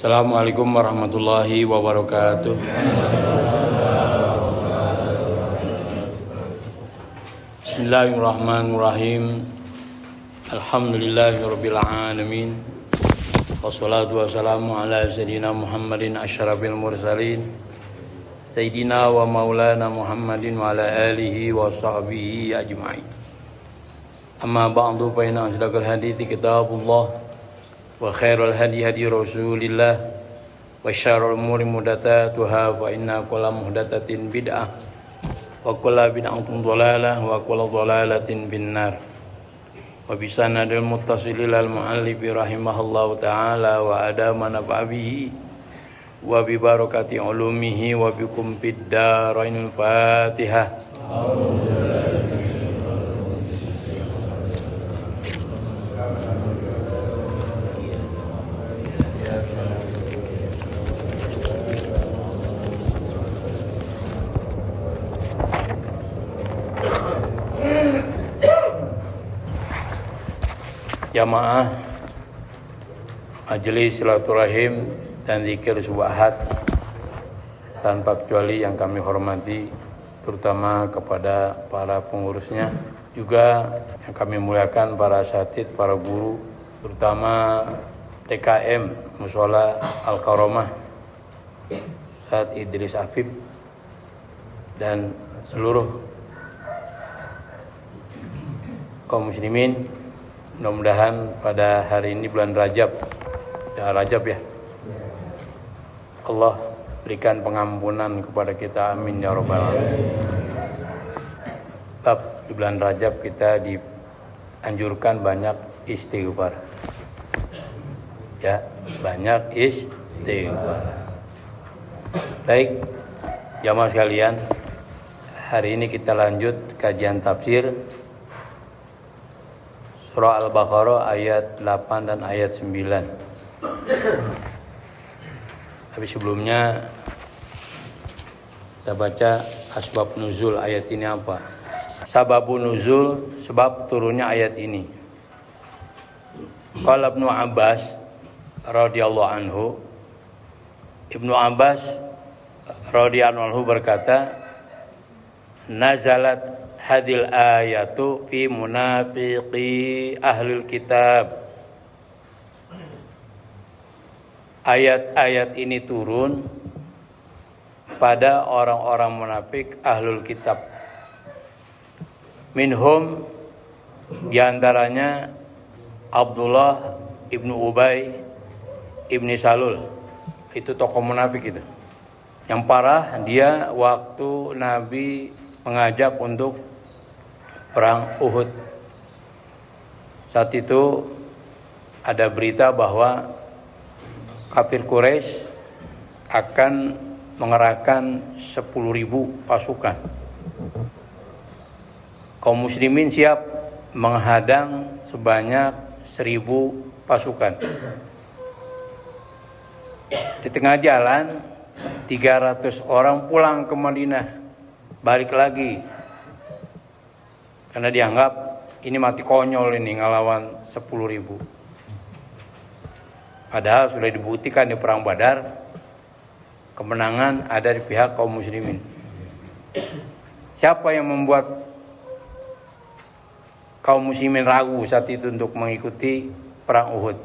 Assalamualaikum warahmatullahi wabarakatuh. Bismillahirrahmanirrahim. Alhamdulillahirabbil alamin. Wassalatu wassalamu ala sayyidina Muhammadin asyrafil mursalin. Sayyidina wa maulana Muhammadin wa ala alihi wa sahbihi ajma'in. Amma ba'du fa inna asdaqal hadithi kitabullah wa khairul hadi hadi Rasulillah wa syarrul umuri muhdatsatuha fa inna kulla muhdatsatin bid'ah wa kulla bid'atin dhalalah wa kulla dhalalatin finnar. Wa bisanadil muttasilil al muallif rahimahullahu taala wa adama nafabihi wa bi barakati ulumihi wa bikum fid darainil Fatihah. Jamaah majelis silaturahim dan zikir subahat tanpa kecuali yang kami hormati, terutama kepada para pengurusnya, juga yang kami muliakan para asatidz, para guru, terutama TKM Mushola Al-Karomah Ustaz Idris Afif dan seluruh kaum muslimin. Mudah-mudahan pada hari ini bulan Rajab, ya Rajab ya, Allah berikan pengampunan kepada kita, amin ya rabbal alamin. Sebab di bulan Rajab kita dianjurkan banyak istighfar, ya, banyak istighfar. Baik jamaah sekalian, hari ini kita lanjut kajian tafsir Surah Al-Baqarah ayat 8 dan ayat 9. Tapi sebelumnya kita baca asbab nuzul ayat ini apa. Sababun nuzul, sebab turunnya ayat ini. Qala Ibnu Abbas radhiyallahu anhu, Ibnu Abbas radhiyallahu anhu berkata, nazalat hadil ayatu fi munafiqi ahlul kitab. Ayat-ayat ini turun pada orang-orang munafik ahlul kitab. Minhum, diantaranya Abdullah ibnu Ubay ibni Salul. Itu tokoh munafik itu. Yang parah, dia waktu Nabi mengajak untuk perang Uhud. Saat itu ada berita bahwa kafir Quraisy akan mengerahkan 10.000 pasukan. Kaum muslimin siap menghadang sebanyak 1.000 pasukan. Di tengah jalan 300 orang pulang ke Madinah, balik lagi. Karena dianggap ini mati konyol ini ngelawan 10.000. Padahal sudah dibuktikan di perang Badar, kemenangan ada di pihak kaum muslimin. Siapa yang membuat kaum muslimin ragu saat itu untuk mengikuti perang Uhud?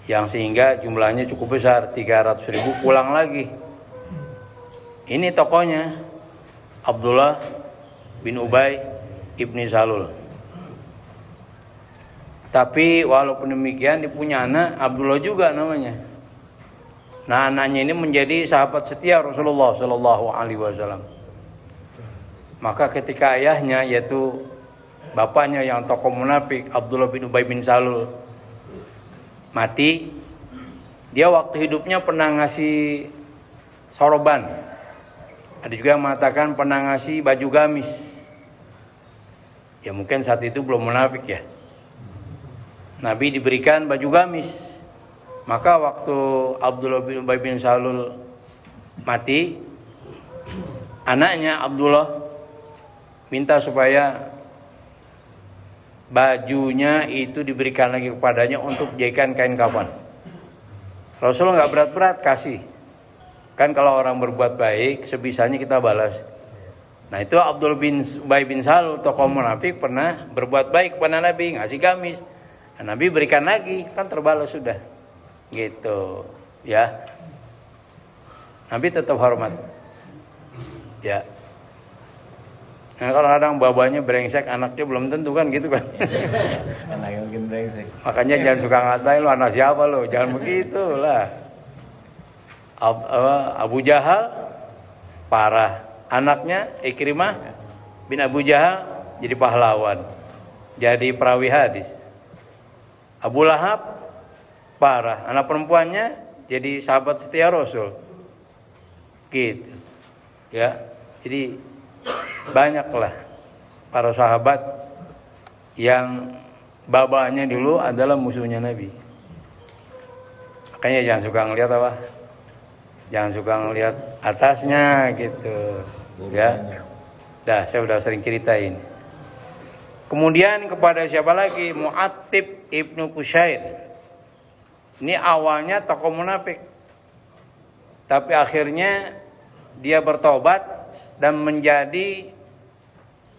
Yang sehingga jumlahnya cukup besar, 300.000 pulang lagi. Ini tokohnya Abdullah bin Ubay ibni Salul. Tapi walaupun demikian, dia punya anak Abdullah juga namanya. Nah, anaknya ini menjadi sahabat setia Rasulullah Shallallahu Alaihi Wasallam. Maka ketika ayahnya, yaitu bapaknya yang tokoh munafik Abdullah bin Ubay bin Salul mati, dia waktu hidupnya pernah ngasih soroban. Ada juga yang mengatakan pernah ngasih baju gamis. Ya mungkin saat itu belum munafik ya. Nabi diberikan baju gamis. Maka waktu Abdullah bin Ubay bin Salul mati, anaknya Abdullah minta supaya bajunya itu diberikan lagi kepadanya untuk dijadikan kain kafan. Rasul nggak berat-berat kasih. Kan kalau orang berbuat baik sebisanya kita balas. Nah itu Abdul bin Ubay bin Salul, tokoh munafik, pernah berbuat baik kepada Nabi, ngasih gamis. Nah, Nabi berikan lagi, kan terbalas sudah. Gitu, ya. Nabi tetap hormat. Ya. Nah kalau kadang babanya brengsek, anaknya belum tentu kan gitu kan. Anaknya mungkin brengsek. Makanya jangan suka ngatain lu anak siapa lu, jangan begitu lah. Abu Jahal parah, anaknya Ikrimah bin Abu Jahal jadi pahlawan, jadi perawi hadis. Abu Lahab parah, anak perempuannya jadi sahabat setia Rasul. Gitu. Ya. Jadi banyaklah para sahabat yang babanya dulu adalah musuhnya Nabi. Makanya jangan suka ngelihat apa? Jangan suka ngelihat atasnya gitu. Ya. Dah, saya udah sering ceritain. Kemudian kepada siapa lagi? Mu'attib ibnu Qushair. Ini awalnya tokoh munafik, tapi akhirnya dia bertobat dan menjadi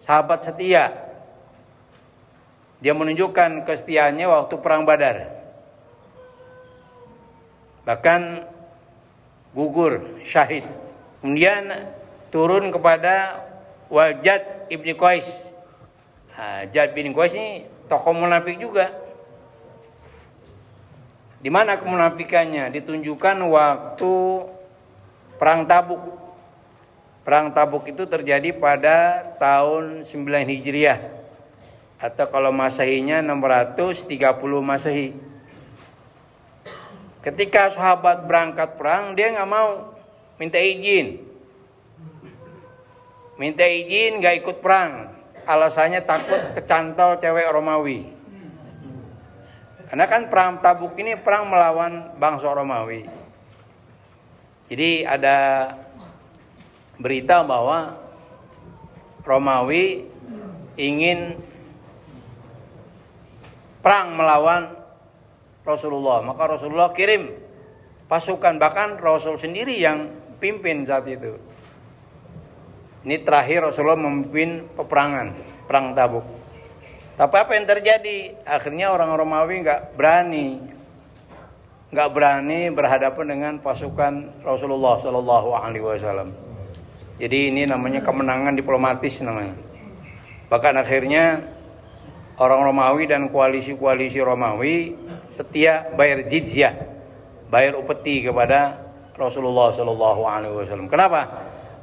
sahabat setia. Dia menunjukkan kesetiaannya waktu perang Badar. Bahkan gugur, syahid. Kemudian turun kepada Waljad ibni Qais. Jad bin Qais ini tokoh munafik juga. Di mana kemunafikannya? Ditunjukkan waktu perang Tabuk. Perang Tabuk itu terjadi pada tahun 9 Hijriah. Atau kalau Masehinya 630 Masehi. Ketika sahabat berangkat perang, dia nggak mau, minta izin. Minta izin nggak ikut perang. Alasannya takut kecantol cewek Romawi. Karena kan perang Tabuk ini perang melawan bangsa Romawi. Jadi ada berita bahwa Romawi ingin perang melawan Rasulullah. Maka Rasulullah kirim pasukan, bahkan Rasul sendiri yang pimpin saat itu. Ini terakhir Rasulullah memimpin peperangan, perang Tabuk. Tapi apa yang terjadi? Akhirnya orang Romawi nggak berani berhadapan dengan pasukan Rasulullah Shallallahu Alaihi Wasallam. Jadi ini namanya kemenangan diplomatis namanya. Bahkan akhirnya orang Romawi dan koalisi-koalisi Romawi setia bayar jizyah, bayar upeti kepada Rasulullah Shallallahu Alaihi Wasallam. Kenapa?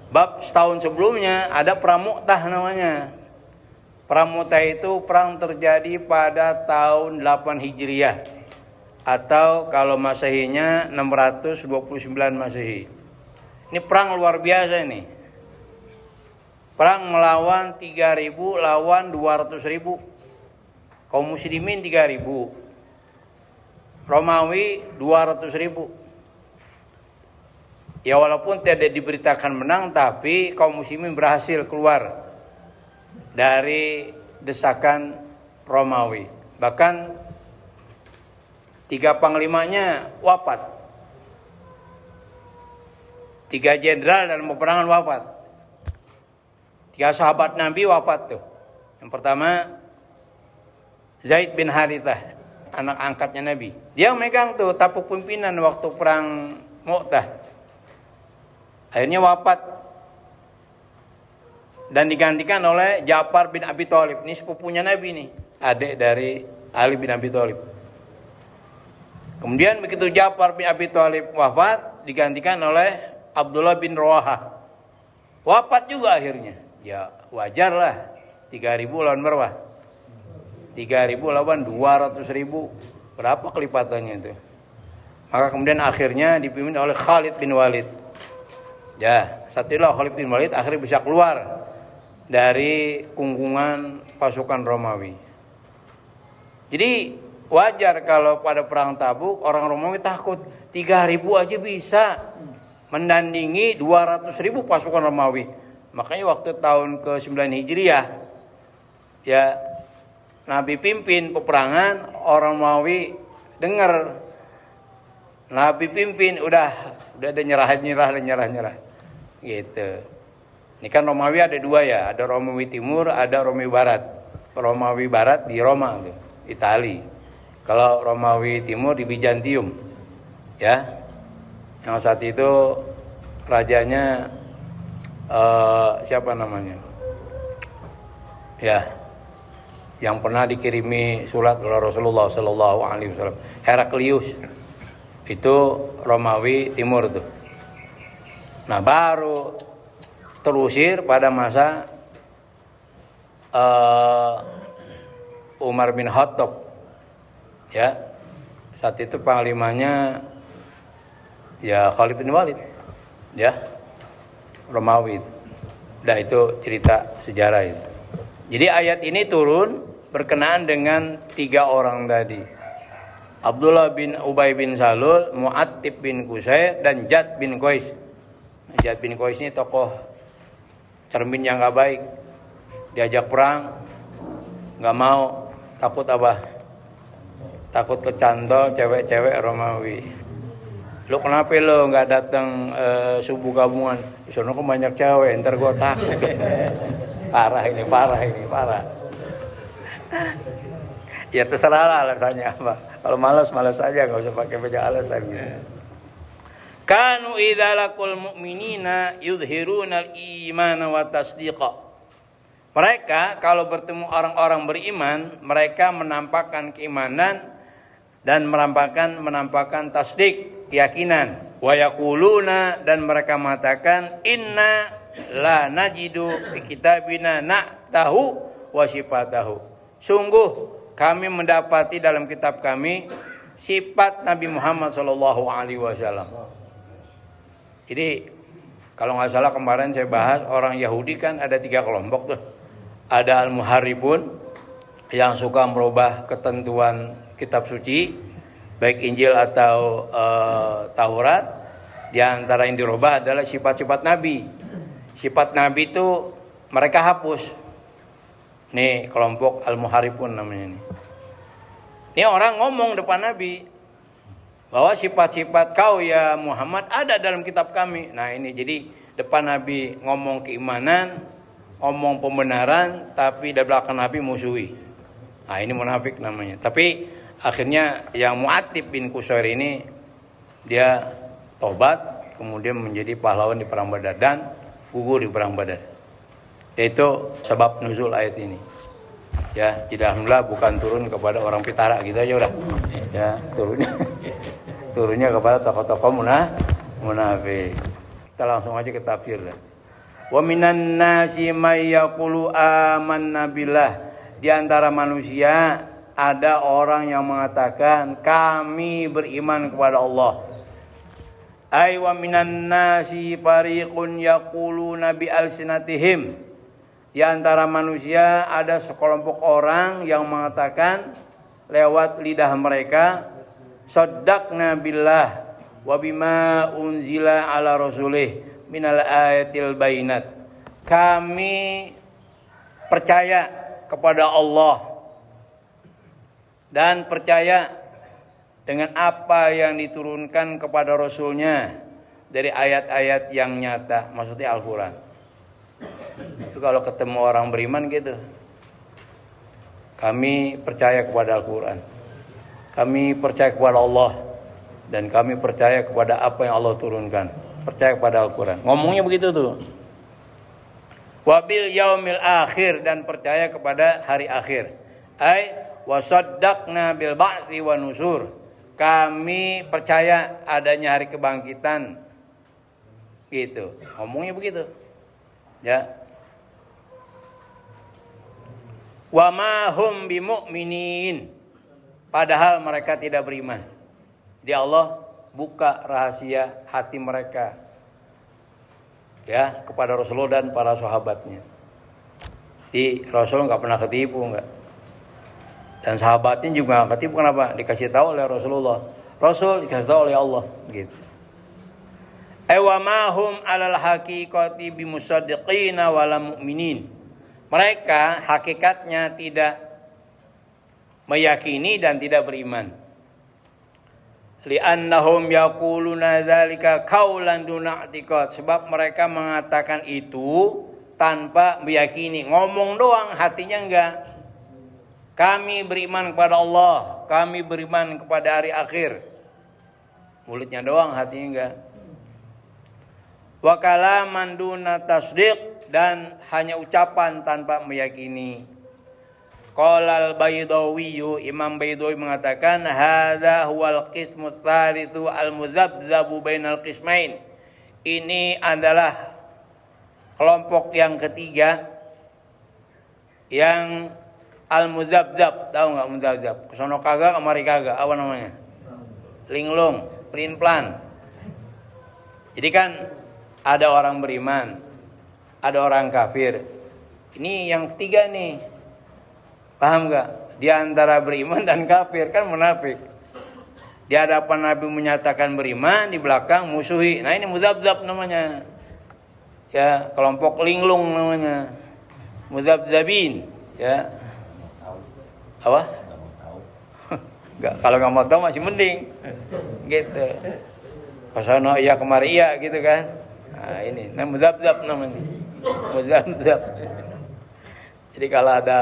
Bab setahun sebelumnya ada perang Mu'tah namanya. Perang Mu'tah itu perang terjadi pada tahun 8 Hijriah atau kalau Masehinya 629 Masehi. Ini perang luar biasa ini. Perang melawan 3.000 lawan 200.000. Kaum muslimin 3.000. Romawi 200.000. Ya walaupun tidak diberitakan menang, tapi kaum muslimin berhasil keluar dari desakan Romawi. Bahkan 3 panglimanya wafat. 3 jenderal dalam peperangan wafat. 3 sahabat Nabi wafat tuh. Yang pertama Zaid bin Harithah, anak angkatnya Nabi. Dia megang tuh tapuk pimpinan waktu perang Mu'tah. Akhirnya wafat. Dan digantikan oleh Ja'far bin Abi Thalib. Ini sepupunya Nabi nih, adik dari Ali bin Abi Thalib. Kemudian begitu Ja'far bin Abi Thalib wafat, digantikan oleh Abdullah bin Rawaha. Wafat juga akhirnya. Ya wajar lah, 3.000 lawan berapa? 3.000 lawan 200.000. Berapa kelipatannya itu? Maka kemudian akhirnya dipimpin oleh Khalid bin Walid. Ya, satulah Khalid bin Walid akhirnya bisa keluar dari kungkungan pasukan Romawi. Jadi wajar kalau pada perang Tabuk orang Romawi takut. 3.000 aja bisa mendandingi 200.000 pasukan Romawi. Makanya waktu tahun ke-9 Hijriah ya Nabi pimpin peperangan, orang Romawi dengar Nabi pimpin, udah ada nyerah. Gitu. Ini kan Romawi ada dua ya, ada Romawi Timur, ada Romawi Barat. Romawi Barat di Roma, Itali. Kalau Romawi Timur di Bizantium, ya. Yang saat itu rajanya siapa namanya? Ya, yang pernah dikirimi surat oleh Rasulullah Sallallahu Alaihi Wasallam, Heraklius. Itu Romawi Timur tuh. Nah, baru terusir pada masa Umar bin Khattab. Ya, saat itu panglimanya ya Khalid bin Walid, ya, Romawi. Nah, itu cerita sejarah itu. Jadi ayat ini turun berkenaan dengan 3 orang tadi. Abdullah bin Ubay bin Salul, Mu'attib bin Qusay, dan Jad bin Qais. Jad bin Qais ini tokoh cermin yang gak baik. Diajak perang, gak mau, takut apa? Takut kecantol cewek-cewek Romawi. Lu kenapa lo gak datang subuh gabungan? Di sana kok banyak cewek, ntar gue takut. Parah ini. Ya terserah lah alasannya apa. Kalau malas aja, nggak usah pakai banyak alasan gitu. Kanu idza laqul mu'minina yudhiruna al-imana wa tasdiqa. Mereka kalau bertemu orang-orang beriman, mereka menampakkan keimanan dan menampakkan tasdik, keyakinan. Wa yaquluna, dan mereka mengatakan inna la najidu fi kitabina na'tahu wa sifatahu. Sungguh kami mendapati dalam kitab kami sifat Nabi Muhammad sallallahu alaihi wasallam. Jadi kalau nggak salah kemarin saya bahas orang Yahudi kan ada 3 kelompok tuh. Ada al-muharribun yang suka merubah ketentuan kitab suci, baik Injil atau Taurat. Di antara yang dirubah adalah sifat-sifat Nabi. Sifat Nabi itu mereka hapus. Nih kelompok al-muharribun namanya nih. Ini orang ngomong depan Nabi bahwa sifat-sifat kau ya Muhammad ada dalam kitab kami. Nah ini jadi depan Nabi ngomong keimanan, ngomong pembenaran, tapi di belakang Nabi musuhi. Nah ini munafik namanya. Tapi akhirnya yang Mu'attib bin Qusay ini dia tobat, kemudian menjadi pahlawan di perang Badar dan gugur di perang Badar. Itu sebab nuzul ayat ini. Ya, tidak, alhamdulillah bukan turun kepada orang pitara gitu aja udah. Ya, turunnya kepada tokoh-tokoh munafik. Kita langsung aja ke tafsir dah. Wa minan nasi may yaqulu amanna billah. Di antara manusia ada orang yang mengatakan kami beriman kepada Allah. Ay wa minan nasi fariqun yaquluna bi alsinatihim. Di antara manusia ada sekelompok orang yang mengatakan lewat lidah mereka, saddaqna billah wa bima unzila ala rasulih minal ayatil bainat. Kami percaya kepada Allah dan percaya dengan apa yang diturunkan kepada Rasulnya dari ayat-ayat yang nyata, maksudnya Al-Quran. Itu kalau ketemu orang beriman gitu, kami percaya kepada Al-Quran, kami percaya kepada Allah, dan kami percaya kepada apa yang Allah turunkan, percaya kepada Al-Quran. Ngomongnya begitu tuh. Wabil yaumil akhir, dan percaya kepada hari akhir. Ay wasaddaqna bil ba'thi wa nusur. Kami percaya adanya hari kebangkitan. Gitu. Ngomongnya begitu. Ya. Wa ma hum bimu'minin. Padahal mereka tidak beriman. Dia Allah buka rahasia hati mereka. Ya, kepada Rasulullah dan para sahabatnya. Di Rasul enggak pernah ketipu, enggak. Dan sahabatnya juga enggak ketipu. Kenapa? Dikasih tahu oleh Rasulullah. Rasul dikasih tahu oleh Allah, gitu. Wa ma hum 'alal haqiqati bimusaddiqina wala mu'minin. Mereka hakikatnya tidak meyakini dan tidak beriman. Li'annahum yaquluna dzalika qaulan duna i'tiqad, sebab mereka mengatakan itu tanpa meyakini, ngomong doang, hatinya enggak. Kami beriman kepada Allah, kami beriman kepada hari akhir. Mulutnya doang, hatinya enggak. Wa kalaman duna tasdiq, dan hanya ucapan tanpa meyakini. Qala al-Baydawi, Imam Baydawi mengatakan hadza huwal qismu tsalitsu al-mudzabzabu bainal qismain. Ini adalah kelompok yang ketiga yang al-mudzabzab. Tahu enggak mudzabzab? Kesono kagak kemari kagak, apa namanya? Linglung, pelin-pelan. Jadi kan ada orang beriman, ada orang kafir. Ini yang ketiga nih. Paham gak? Di antara beriman dan kafir kan munafik. Di hadapan Nabi menyatakan beriman, di belakang musuhi. Nah ini mudzabzab namanya. Ya, kelompok linglung namanya. Mudzabzabin. Ya. Apa? Enggak, kalau nggak mau tahu masih mending. Gitu. Kesana iya kemari iya gitu kan. Nah ini, mudzabzab namanya. Mudzabzab. Jadi kalau ada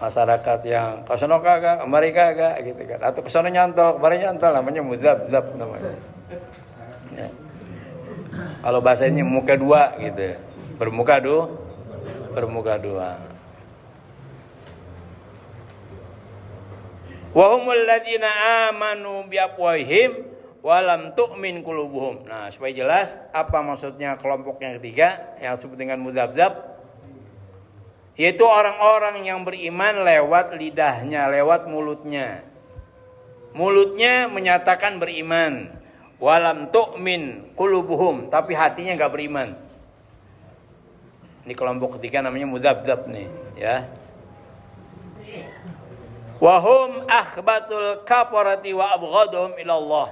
masyarakat yang kesana kagak, kemari kagak gitu kan, atau kesana nyantol, kemari nyantol, namanya mudzabzab namanya. Ya. Kalau bahasanya muka dua gitu, bermuka dua. Wa humul ladzina amanu bi afwahihim wa lam tu'min qulubuhum. Nah, supaya jelas apa maksudnya kelompok yang ketiga yang disebut dengan mudzabzab, yaitu orang-orang yang beriman lewat lidahnya, lewat mulutnya. Mulutnya menyatakan beriman, walam tu'min qulubuhum, tapi hatinya enggak beriman. Ini kelompok ketiga namanya mudzabzab nih, ya. Wahum akhbatul kafarati wa abghadhum ila Allah.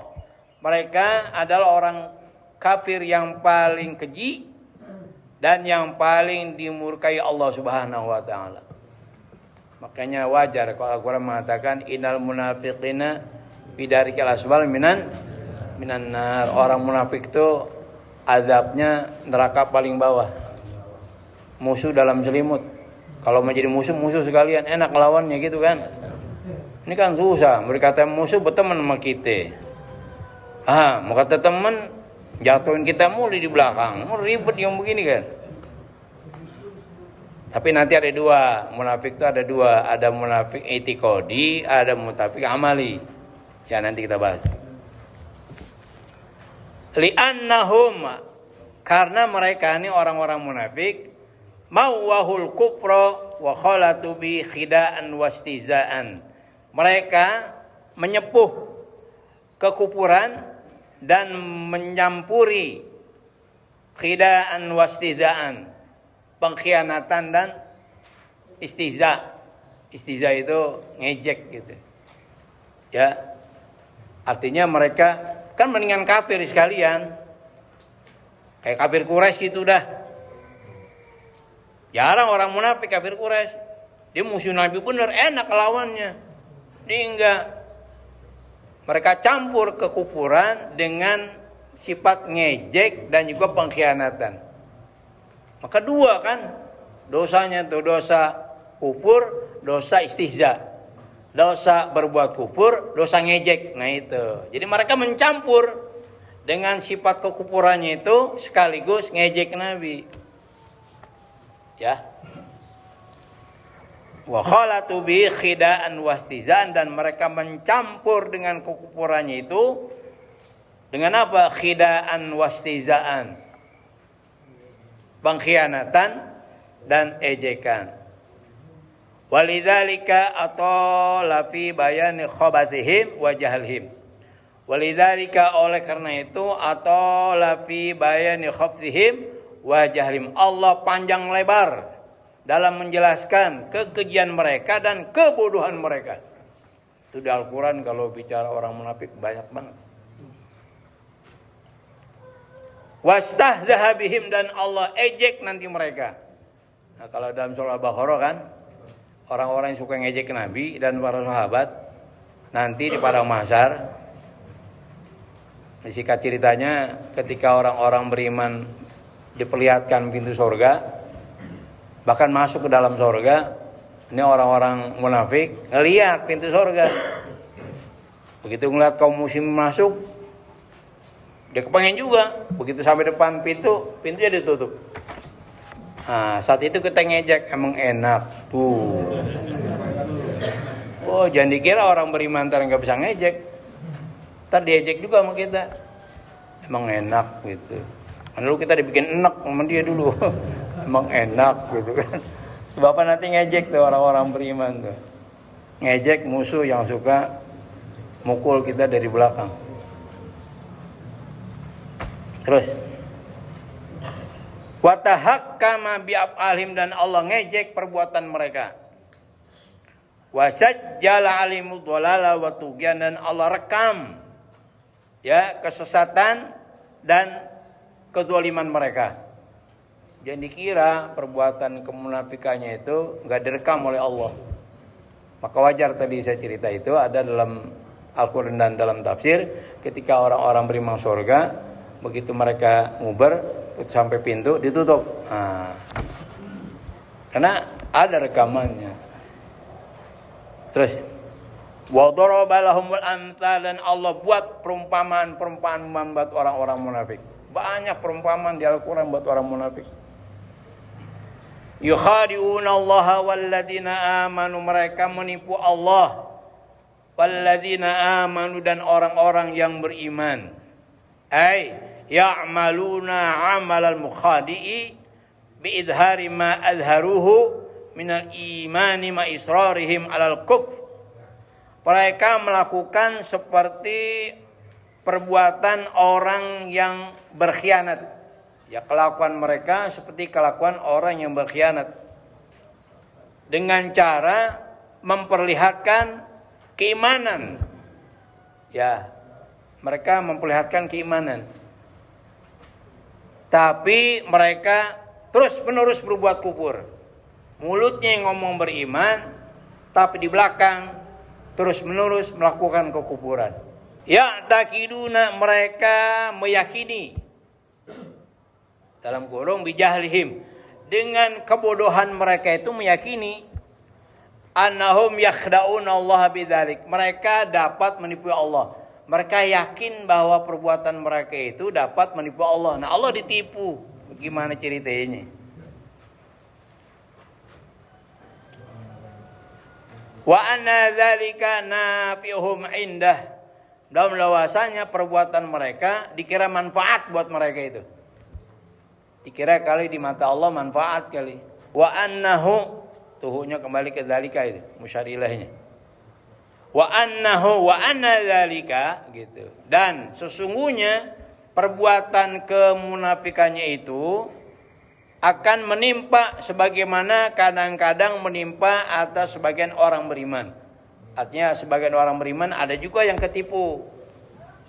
Mereka adalah orang kafir yang paling keji dan yang paling dimurkai Allah Subhanahu wa taala. Makanya wajar kalau Al-Qur'an mengatakan innal munafiqina fi darikil asfal minan nar. Orang munafik itu azabnya neraka paling bawah. Musuh dalam selimut. Kalau menjadi musuh sekalian, enak lawannya gitu kan. Ini kan susah, berkata musuh berteman sama kita. Mau kata teman jatuhin kita mulu di belakang, ribet yang begini kan. Tapi nanti ada dua, munafik itu ada dua, ada munafik i'tiqadi, ada munafik amali. Ya nanti kita bahas. Li'annahum, karena mereka ini orang-orang munafik, mawwahul kufra wa khalatu bi khida'an wastizaan. Mereka menyepuh kekufuran dan mencampuri khida'an wastizaan, pengkhianatan dan istihza. Istihza itu ngejek gitu. Ya. Artinya mereka kan mendingan kafir sekalian. Kayak kafir Quraisy gitu dah. Jarang orang munafik kafir Quraisy. Dia musuh Nabi bener, enak lawannya. Dia enggak. Mereka campur kekufuran dengan sifat ngejek dan juga pengkhianatan. Maka dua kan dosanya tuh, dosa kufur, dosa istihza. Dosa berbuat kufur, dosa ngejek. Nah itu. Jadi mereka mencampur dengan sifat kekufurannya itu sekaligus ngejek Nabi. Ya. Wa khalatu bi khida'an wastizan, dan mereka mencampur dengan kekufurannya itu dengan apa? Khida'an wastizaan. Pengkhianatan dan ejekan. Walidzalika atala fi bayani khabathihim wa jahlihim. Walidzalika, oleh karena itu, atala fi bayani khabathihim wa jahlihim. Allah panjang lebar dalam menjelaskan kekejian mereka dan kebodohan mereka. Itu di Al-Quran kalau bicara orang munafik banyak banget. Wastahzaha bihim, dan Allah ejek nanti mereka. Nah kalau dalam surah Al-Baqarah kan, orang-orang yang suka ngejek Nabi dan para sahabat, nanti di padang mahsyar. Singkat ceritanya, ketika orang-orang beriman diperlihatkan pintu surga, bahkan masuk ke dalam surga, ini orang-orang munafik ngelihat pintu surga. Begitu ngeliat kaum muslimin masuk, dia kepengen juga. Begitu sampai depan pintunya ditutup. Nah, saat itu kita ngejek, emang enak tuh. Oh, jangan dikira orang beriman ntar nggak bisa ngejek, ntar diejek juga sama kita. Emang enak gitu. Lalu kita dibikin enak sama dia dulu. Emang enak gitu kan. Bapak nanti ngejek tuh orang-orang beriman tuh. Ngejek musuh yang suka mukul kita dari belakang. Terus wa tahakkama bi af'alihim, dan Allah ngejek perbuatan mereka. Wa sajjala alimud dhalala wa tughyan, dan Allah rekam ya kesesatan dan kezaliman mereka. Jangan dikira perbuatan kemunafikannya itu enggak direkam oleh Allah. Maka wajar tadi saya cerita itu ada dalam Al-Qur'an dan dalam tafsir, ketika orang-orang beriman surga, begitu mereka nguber sampai pintu ditutup. Nah, karena ada rekamannya. Terus wa daraba lahumul amsal, dan Allah buat perumpamaan buat orang-orang munafik. Banyak perumpamaan di Al-Qur'an buat orang munafik. Yukhadi'una Allah walladzina amanu, mereka menipu Allah, walladzina amanu, dan orang-orang yang beriman. Ya'maluna 'amalal mukhadi'i biidhari ma adharuhu minal imani ma israrihim 'alal kufr. Mereka melakukan seperti perbuatan orang yang berkhianat. Ya, kelakuan mereka seperti kelakuan orang yang berkhianat, dengan cara memperlihatkan keimanan. Ya, mereka memperlihatkan keimanan, tapi mereka terus-menerus berbuat kufur. Mulutnya yang ngomong beriman, tapi di belakang terus-menerus melakukan kekufuran. Ya takiduna, mereka meyakini, dalam kurung bijahlihim, dengan kebodohan mereka itu meyakini, annahum yakhda'una Allah bidzalik, mereka dapat menipu Allah. Mereka yakin bahwa perbuatan mereka itu dapat menipu Allah. Nah, Allah ditipu. Bagaimana ceritanya? Wa anna dzalika nafi'uhum indah. Dalam bahwasanya perbuatan mereka dikira manfaat buat mereka itu. Dikira kali di mata Allah manfaat kali. Wa annahu, tuhunya kembali ke dzalika itu, musyarilahnya. Wa annahu wa anna dzalika gitu. Dan sesungguhnya perbuatan kemunafikannya itu akan menimpa sebagaimana kadang-kadang menimpa atas sebagian orang beriman. Artinya sebagian orang beriman ada juga yang ketipu,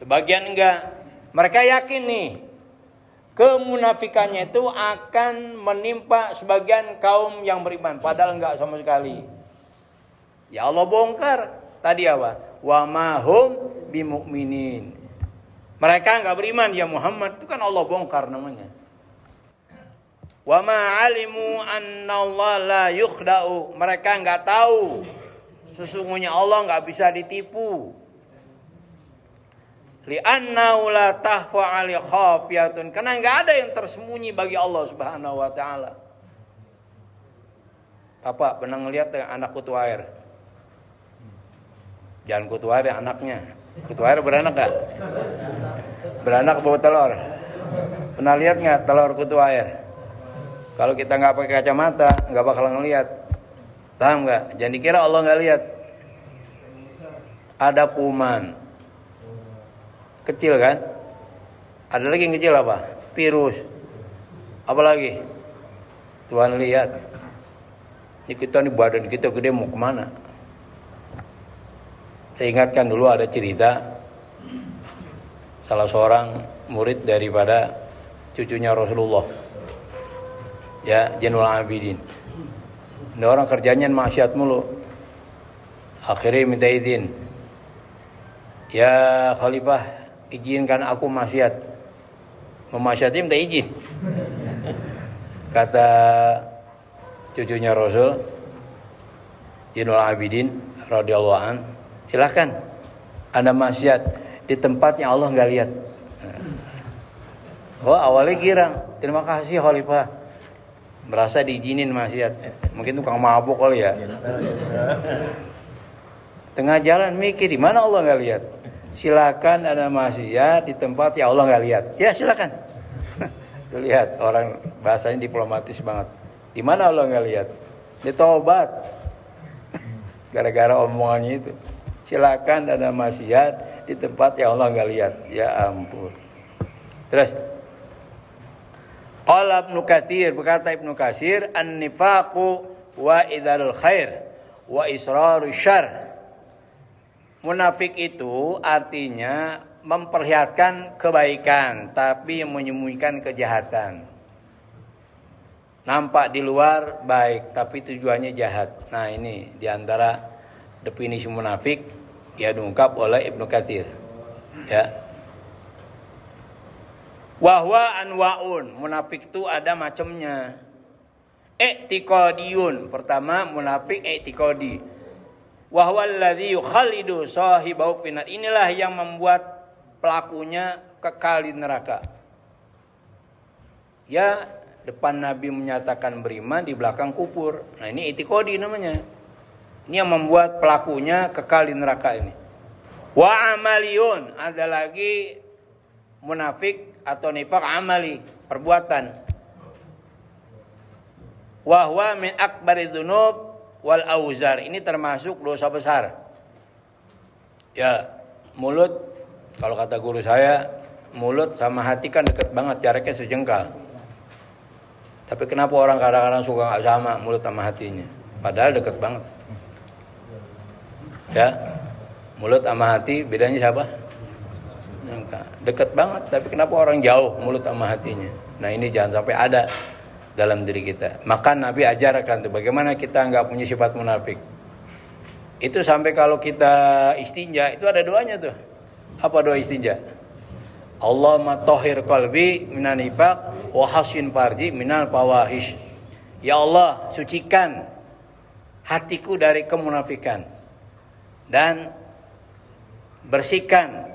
sebagian enggak. Mereka yakin nih kemunafikannya itu akan menimpa sebagian kaum yang beriman, padahal enggak sama sekali. Ya Allah bongkar. Tadi apa? Wa ma hum bimu'minin. Mereka enggak beriman ya Muhammad, itu kan Allah bongkar namanya. Wa ma alimu anna Allah la yukhda'u. Mereka enggak tahu sesungguhnya Allah enggak bisa ditipu. Li'annahu la tahfa 'ali khafiyatun. Karena enggak ada yang tersembunyi bagi Allah Subhanahu wa taala. Bapak pernah ngelihat anak kutu air? Jangan kutu air anaknya. Kutu air beranak gak? Beranak bawa telur. Pernah lihat gak telur kutu air? Kalau kita gak pakai kacamata, gak bakal ngelihat. Paham gak? Jangan dikira Allah gak lihat. Ada kuman. Kecil kan? Ada lagi yang kecil apa? Virus. Apa lagi? Tuhan lihat. Ini kita nih badan kita gede mau kemana? Saya ingatkan dulu ada cerita salah seorang murid daripada cucunya Rasulullah, ya, Zainul Abidin. Ini orang kerjanya maksiat mulu. Akhirnya minta izin, Ya Khalifah, izinkan aku maksiat. Memaksiati minta izin. Kata cucunya Rasul, Zainul Abidin radhiyallahu an, silakan Anda maksiat di tempat yang Allah nggak lihat. Oh, awalnya girang. Terima kasih Khalifah. Merasa diizinin maksiat. Mungkin tukang mabuk kali ya. Tengah jalan mikir, di mana Allah nggak lihat. Silakan Anda maksiat di tempat yang Allah nggak lihat. Ya silakan. Lihat orang bahasanya diplomatis banget. Di mana Allah nggak lihat? Dia taubat. Gara-gara omongannya itu. Silakan Anda maksiat di tempat yang Allah nggak lihat. Ya ampun. Terus. Qala Ibnu Katsir, berkata Ibnu Katsir, an-nifaqu wa idzalul khair wa israrul syarr. Munafik itu artinya memperlihatkan kebaikan tapi menyembunyikan kejahatan. Nampak di luar baik tapi tujuannya jahat. Nah, ini diantara definisi munafik yang diungkap oleh Ibnu Katsir. Ya. Wahwa anwaun, munafik itu ada macamnya. I'tiqadiyun, pertama munafik i'tiqadi. Wahwa alladzi yukhalidu sahibahu finnar, inilah yang membuat pelakunya kekal di neraka. Ya, depan Nabi menyatakan beriman, di belakang kufur. Nah, ini i'tiqadi namanya. Ini yang membuat pelakunya kekal di neraka ini. Wa amaliyun, ada lagi munafik atau nifaq amali, perbuatan. Wa huwa min akbari dzunub wal auzar, ini termasuk dosa besar. Ya, mulut, kalau kata guru saya, mulut sama hati kan dekat banget, jaraknya sejengkal. Tapi kenapa orang kadang-kadang suka nggak sama mulut sama hatinya? Padahal dekat banget. Ya, mulut sama hati bedanya siapa? Dekat banget, tapi kenapa orang jauh mulut sama hatinya? Nah, ini jangan sampai ada dalam diri kita. Maka Nabi ajarkan tuh bagaimana kita nggak punya sifat munafik. Itu sampai kalau kita istinja itu ada doanya tuh. Apa doa istinja? Allahumma tahhir qalbi minan nifaq wa hasin farji minal fawahish. Ya Allah, sucikan hatiku dari kemunafikan dan bersihkan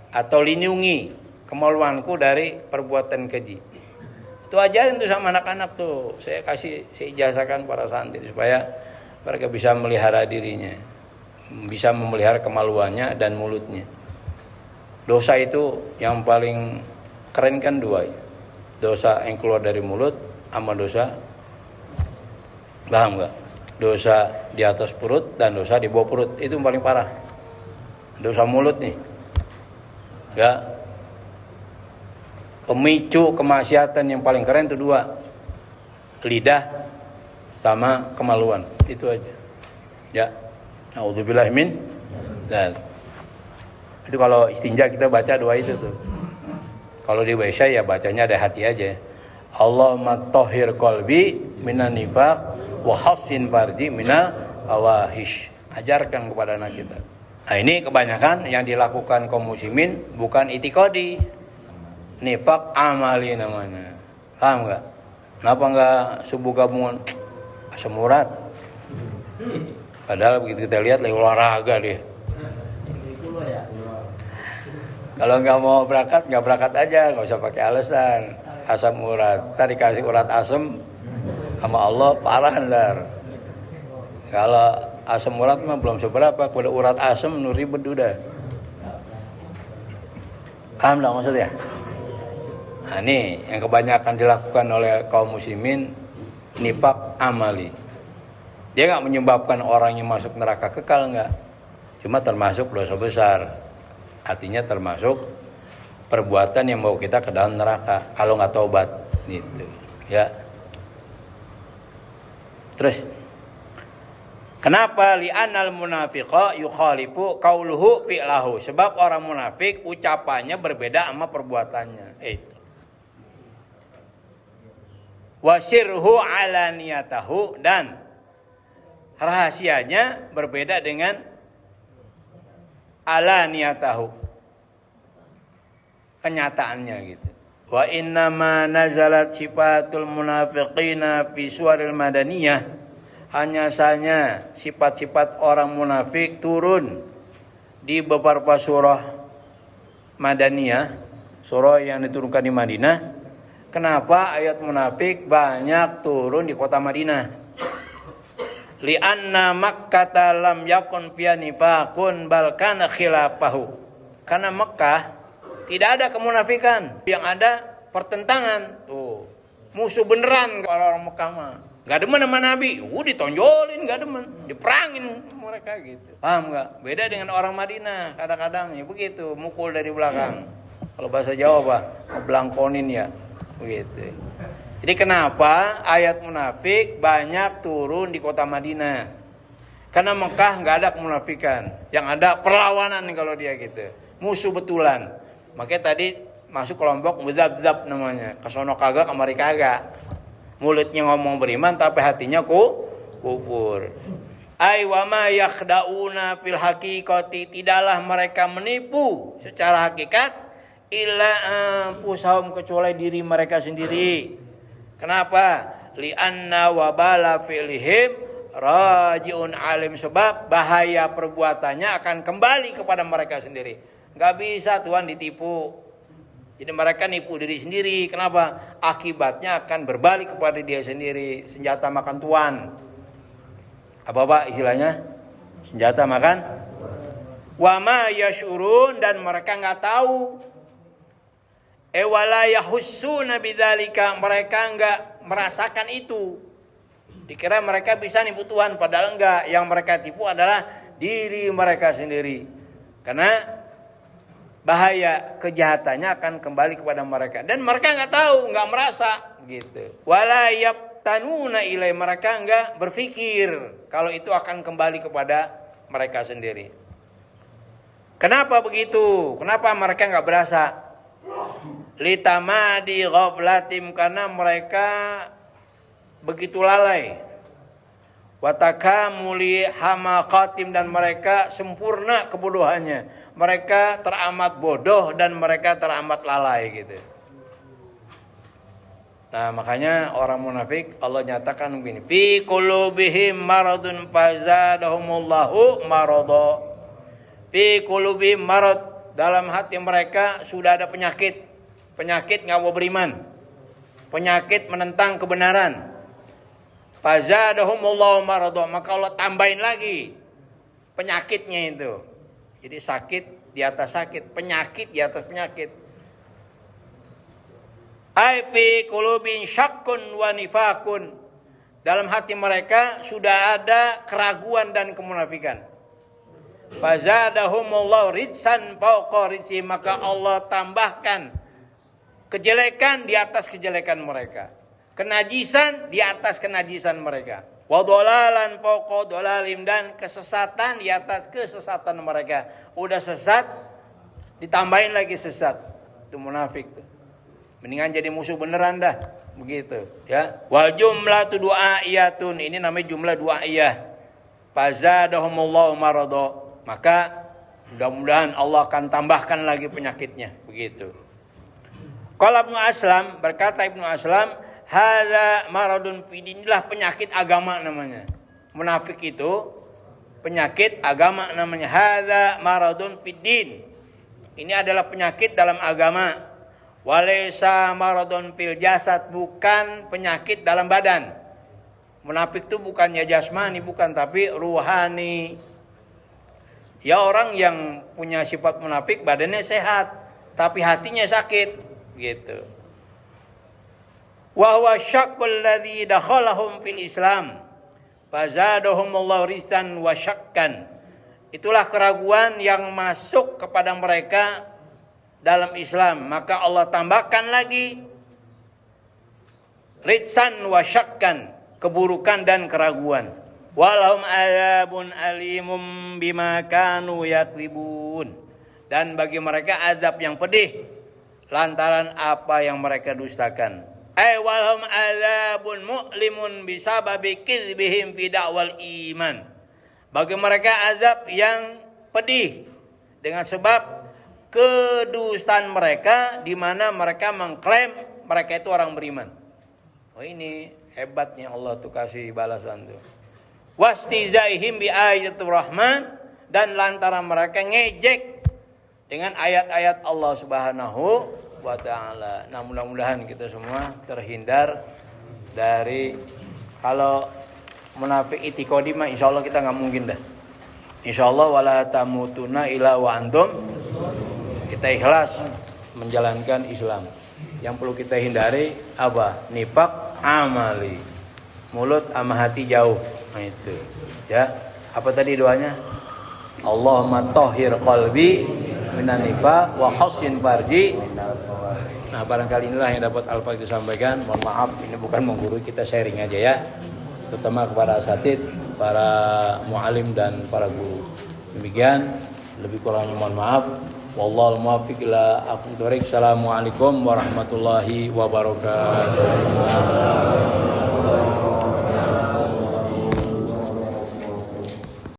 atau lindungi kemaluanku dari perbuatan keji. Itu ajarin tuh sama anak-anak tuh. Saya ijazahkan para santri supaya mereka bisa melihara dirinya, bisa memelihara kemaluannya dan mulutnya. Dosa itu yang paling keren kan dua. Dosa yang keluar dari mulut sama dosa, paham nggak? Dosa di atas perut dan dosa di bawah perut, itu yang paling parah. Dosa mulut nih. Ya, pemicu kemaksiatan yang paling keren itu dua, lidah sama kemaluan, itu aja. Ya, A'udzubillahi min dzalik. Itu kalau istinja kita baca doa itu tuh. Kalau di WC ya bacanya ada hati aja. Allahumma tahhir qalbi minan nifaq wa hassin farji minal fawahish. Ajarkan kepada anak kita. Nah, ini kebanyakan yang dilakukan kaum muslimin bukan i'tiqadi, nifaq amali namanya. Paham nggak? Kenapa nggak subuh gabungan asam urat? Padahal begitu kita lihat lagi olahraga dia. Kalau nggak mau berangkat, nggak berangkat aja, nggak usah pakai alasan. Asam urat, tadi kasih urat asam sama Allah parah ntar. Kalau asam urat mah belum seberapa, pada urat asam nu ribet udah. Paham dong maksudnya? Nah, ini yang kebanyakan dilakukan oleh kaum muslimin, nifaq amali. Dia nggak menyebabkan orangnya masuk neraka kekal, nggak. Cuma termasuk dosa besar. Artinya termasuk perbuatan yang mau kita ke dalam neraka kalau nggak taubat, gitu. Ya. Terus, kenapa li'anal munafiqa yukhalifu qauluhu fi'lahu? Sebab orang munafik ucapannya berbeda sama perbuatannya. Itu. Wasirhu alaniyatahu, dan rahasianya berbeda dengan ala niyatahu, kenyataannya gitu. Wa innama nazalat sifatul munafiqina fi suwaril madaniyah, hanya saja sifat-sifat orang munafik turun di beberapa surah Madaniyah, surah yang diturunkan di Madinah. Kenapa ayat munafik banyak turun di kota Madinah? Li'anna Makkah lam yakun fiha nifaqun bal kana khilafahu. Karena Mekah tidak ada kemunafikan, yang ada pertentangan. Tuh, musuh beneran orang Mekah mah. Gak demen sama Nabi, ditonjolin, gak demen, diperangin mereka gitu. Paham gak? Beda dengan orang Madinah, kadang-kadang ya begitu, mukul dari belakang. Kalau bahasa Jawa apa? Ngeblangkonin ya, begitu. Jadi kenapa ayat munafik banyak turun di kota Madinah? Karena Mekah gak ada kemunafikan, yang ada perlawanan kalau dia gitu, musuh betulan. Makanya tadi masuk kelompok muzabzab namanya, kesono kagak kemari kagak. Mulutnya ngomong beriman tapi hatinya kufur. Ai wa ma yakhda'una fil haqiqati, tidaklah mereka menipu secara hakikat illa anfusahum, kecuali diri mereka sendiri. Kenapa? Li anna wabala fi'lihim raji'un alim, sebab bahaya perbuatannya akan kembali kepada mereka sendiri. Enggak bisa Tuhan ditipu. Jadi mereka nipu diri sendiri. Kenapa? Akibatnya akan berbalik kepada dia sendiri. Senjata makan tuan. Apa Pak istilahnya? Senjata makan. Wa ma yashurun, dan mereka nggak tahu. Wala yahussuna bidzalika, mereka nggak merasakan itu. Dikira mereka bisa nipu Tuhan, padahal enggak. Yang mereka tipu adalah diri mereka sendiri. Karena bahaya kejahatannya akan kembali kepada mereka, dan mereka nggak tahu, nggak merasa gitu. Wala yaftanuna ilai, mereka nggak berpikir kalau itu akan kembali kepada mereka sendiri. Kenapa begitu? Kenapa mereka nggak berasa? Litamadi ghaflatim, karena mereka begitu lalai. Watakamuli hamaqatim, dan mereka sempurna kebodohannya. Mereka teramat bodoh dan mereka teramat lalai gitu. Nah, makanya orang munafik Allah nyatakan begini, fi qulubihim maradun fazadahumullahu marada. Fi qulubihim marad, dalam hati mereka sudah ada penyakit. Penyakit enggak mau beriman. Penyakit menentang kebenaran. Fazadahumullahu marada, maka Allah tambahin lagi penyakitnya itu. Jadi sakit di atas sakit, penyakit di atas penyakit. Ai fi qulubin syakkun wa nifakun, dalam hati mereka sudah ada keraguan dan kemunafikan. Fazadahumullahu ridsan fawqa ridsi, maka Allah tambahkan kejelekan di atas kejelekan mereka, kenajisan di atas kenajisan mereka. Wa dhalalan fawqa dhalalim, dan kesesatan di atas kesesatan mereka. Udah sesat ditambahin lagi sesat. Itu munafik tuh. Mendingan jadi musuh beneran dah, begitu ya. Wal jumlatu du'aiyatun, ini namanya jumlah du'aiyah. Fazadahumullahu marada, maka mudah-mudahan Allah akan tambahkan lagi penyakitnya, begitu. Qala Ibnu Aslam, berkata Ibnu Aslam, hadza maradun fi dinillah, penyakit agama namanya. Munafik itu penyakit agama namanya. Hadza maradun fid din, ini adalah penyakit dalam agama. Walaysa maradun fil jasad, bukan penyakit dalam badan. Munafik itu bukannya jasmani, bukan, tapi ruhani. Ya, orang yang punya sifat munafik badannya sehat tapi hatinya sakit, gitu. Wa huwa syaqqul ladzi dakhalahum fil Islam fazadahumullahu risan wa syakkan. Itulah keraguan yang masuk kepada mereka dalam Islam, maka Allah tambahkan lagi ritsan wa syakkan, keburukan dan keraguan. Walahum azabun alimum bima kanu yakribun, dan bagi mereka azab yang pedih lantaran apa yang mereka dustakan. Walahum azabun mu'limun bisababi kizbihim fi da'wal iman, bagi mereka azab yang pedih dengan sebab kedustaan mereka di mana mereka mengklaim mereka itu orang beriman. Oh ini hebatnya Allah tuh kasih balasan tuh. Wastizaihim bi ayatul rahman, dan lantaran mereka ngejek dengan ayat-ayat Allah Subhanahu wa taala. Nah, mudah-mudahan kita semua terhindar dari kalau munafik itikadi mah insyaallah kita enggak mungkin dah. Insyaallah wala tamutuna illa wa antum, kita ikhlas menjalankan Islam. Yang perlu kita hindari apa? Nifaq amali. Mulut sama hati jauh. Nah itu. Ya. Apa tadi doanya? Allahumma tahhir qalbi minan nifaq wa hassin farji. Nah, barangkali inilah yang dapat Al-Fatih disampaikan. Mohon maaf, ini bukan menggurui, kita sharing aja ya. Terutama kepada asatid, para muallim dan para guru. Demikian, lebih kurangnya mohon maaf. Wallahul muwaffiq ila aqwamit thoriq. Assalamualaikum warahmatullahi wabarakatuh.